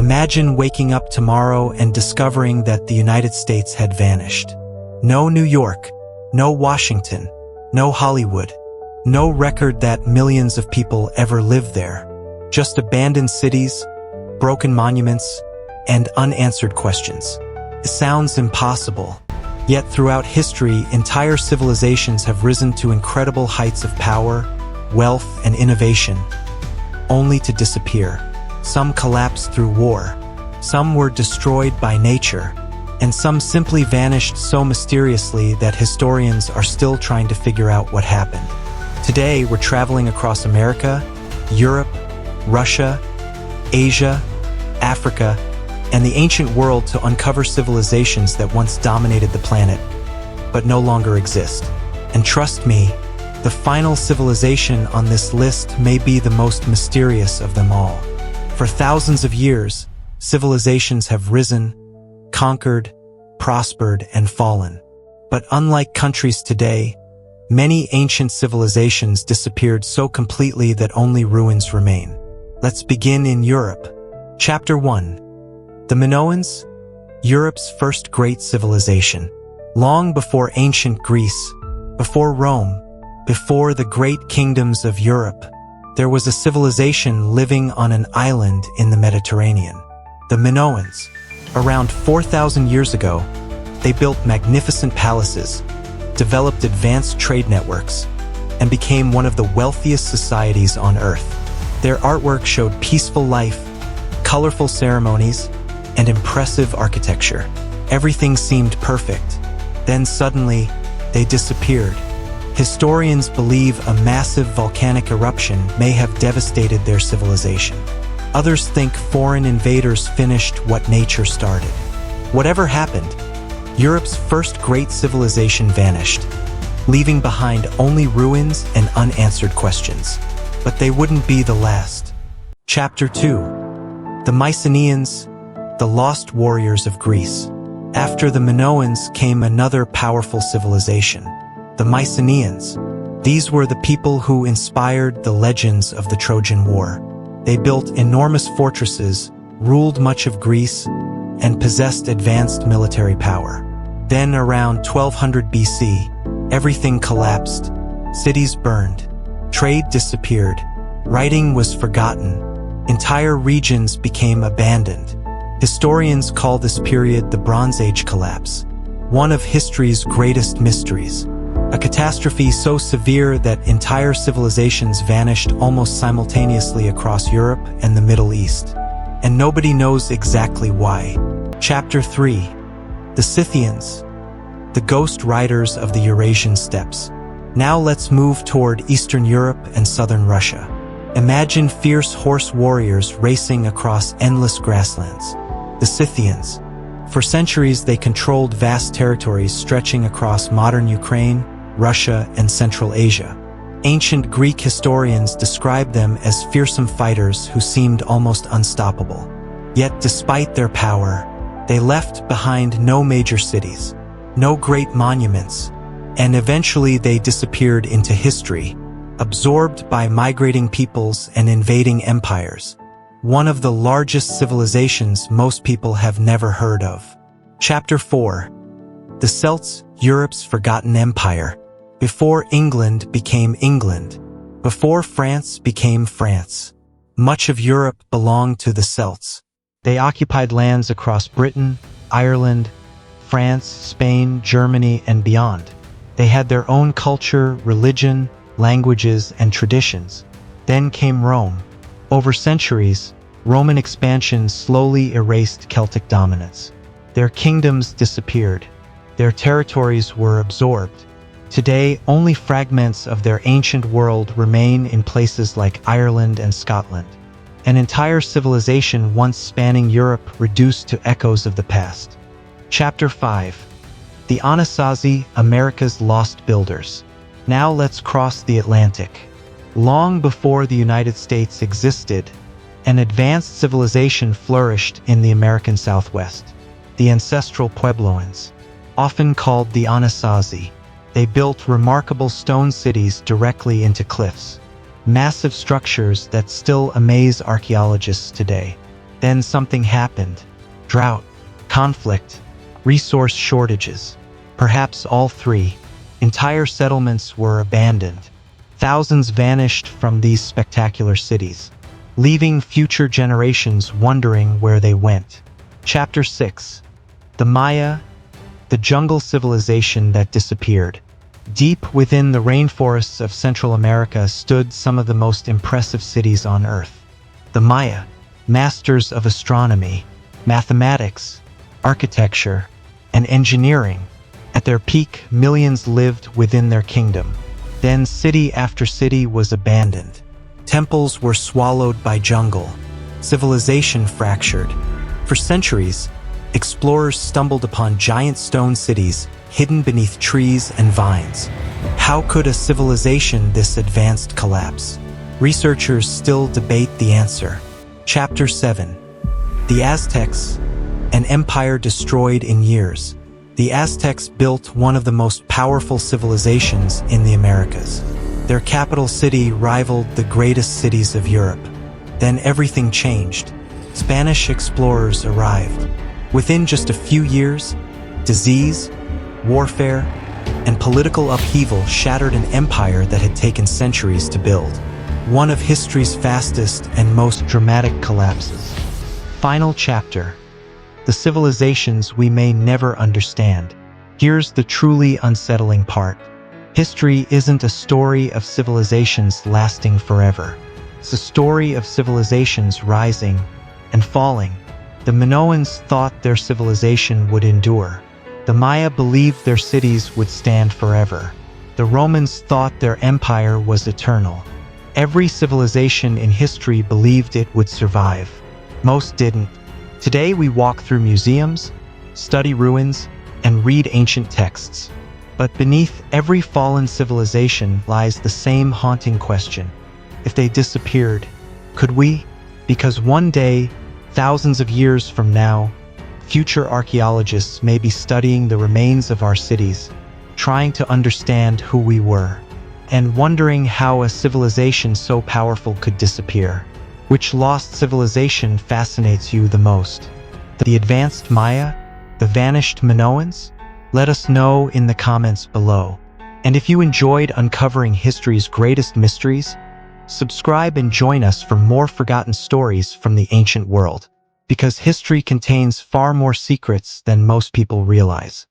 Imagine waking up tomorrow and discovering that the United States had vanished. No New York, no Washington, no Hollywood, no record that millions of people ever lived there. Just abandoned cities, broken monuments, and unanswered questions. It sounds impossible. Yet throughout history, entire civilizations have risen to incredible heights of power, wealth, and innovation, only to disappear. Some collapsed through war, some were destroyed by nature, and some simply vanished so mysteriously that historians are still trying to figure out what happened. Today, we're traveling across America, Europe, Russia, Asia, Africa, and the ancient world to uncover civilizations that once dominated the planet, but no longer exist. And trust me, the final civilization on this list may be the most mysterious of them all. For thousands of years, civilizations have risen, conquered, prospered, and fallen. But unlike countries today, many ancient civilizations disappeared so completely that only ruins remain. Let's begin in Europe. Chapter 1. The Minoans, Europe's first great civilization. Long before ancient Greece, before Rome, before the great kingdoms of Europe, there was a civilization living on an island in the Mediterranean. The Minoans. Around 4,000 years ago, they built magnificent palaces, developed advanced trade networks, and became one of the wealthiest societies on Earth. Their artwork showed peaceful life, colorful ceremonies, and impressive architecture. Everything seemed perfect. Then suddenly, they disappeared. Historians believe a massive volcanic eruption may have devastated their civilization. Others think foreign invaders finished what nature started. Whatever happened, Europe's first great civilization vanished, leaving behind only ruins and unanswered questions. But they wouldn't be the last. Chapter 2. The Mycenaeans, the lost warriors of Greece. After the Minoans came another powerful civilization, the Mycenaeans. These were the people who inspired the legends of the Trojan War. They built enormous fortresses, ruled much of Greece, and possessed advanced military power. Then around 1200 BC, everything collapsed, cities burned, trade disappeared, writing was forgotten, entire regions became abandoned. Historians call this period the Bronze Age collapse, one of history's greatest mysteries. A catastrophe so severe that entire civilizations vanished almost simultaneously across Europe and the Middle East. And nobody knows exactly why. Chapter 3. The Scythians, the ghost riders of the Eurasian steppes. Now let's move toward Eastern Europe and southern Russia. Imagine fierce horse warriors racing across endless grasslands. The Scythians. For centuries, they controlled vast territories stretching across modern Ukraine, Russia, and Central Asia. Ancient Greek historians describe them as fearsome fighters who seemed almost unstoppable. Yet despite their power, they left behind no major cities, no great monuments, and eventually they disappeared into history, absorbed by migrating peoples and invading empires. One of the largest civilizations most people have never heard of. Chapter 4. The Celts, Europe's forgotten empire. Before England became England, before France became France, much of Europe belonged to the Celts. They occupied lands across Britain, Ireland, France, Spain, Germany, and beyond. They had their own culture, religion, languages, and traditions. Then came Rome. Over centuries, Roman expansion slowly erased Celtic dominance. Their kingdoms disappeared. Their territories were absorbed. Today, only fragments of their ancient world remain in places like Ireland and Scotland. An entire civilization once spanning Europe reduced to echoes of the past. Chapter 5. The Anasazi, America's lost builders. Now let's cross the Atlantic. Long before the United States existed, an advanced civilization flourished in the American Southwest. The Ancestral Puebloans, often called the Anasazi. They built remarkable stone cities directly into cliffs, massive structures that still amaze archaeologists today. Then something happened. Drought, conflict, resource shortages. Perhaps all three. Entire settlements were abandoned. Thousands vanished from these spectacular cities, leaving future generations wondering where they went. Chapter 6. The Maya, the jungle civilization that disappeared. Deep within the rainforests of Central America stood some of the most impressive cities on Earth. The Maya, masters of astronomy, mathematics, architecture, and engineering. At their peak, millions lived within their kingdom. Then city after city was abandoned. Temples were swallowed by jungle. Civilization fractured. For centuries, explorers stumbled upon giant stone cities hidden beneath trees and vines. How could a civilization this advanced collapse? Researchers still debate the answer. Chapter 7. The Aztecs, an empire destroyed in years. The Aztecs built one of the most powerful civilizations in the Americas. Their capital city rivaled the greatest cities of Europe. Then everything changed. Spanish explorers arrived. Within just a few years, disease, warfare, and political upheaval shattered an empire that had taken centuries to build. One of history's fastest and most dramatic collapses. Final chapter. The civilizations we may never understand. Here's the truly unsettling part. History isn't a story of civilizations lasting forever. It's a story of civilizations rising and falling. The Minoans thought their civilization would endure. The Maya believed their cities would stand forever. The Romans thought their empire was eternal. Every civilization in history believed it would survive. Most didn't. Today we walk through museums, study ruins, and read ancient texts. But beneath every fallen civilization lies the same haunting question. If they disappeared, could we? Because one day, thousands of years from now, future archaeologists may be studying the remains of our cities, trying to understand who we were, and wondering how a civilization so powerful could disappear. Which lost civilization fascinates you the most? The advanced Maya? The vanished Minoans? Let us know in the comments below. And if you enjoyed uncovering history's greatest mysteries, subscribe and join us for more forgotten stories from the ancient world. Because history contains far more secrets than most people realize.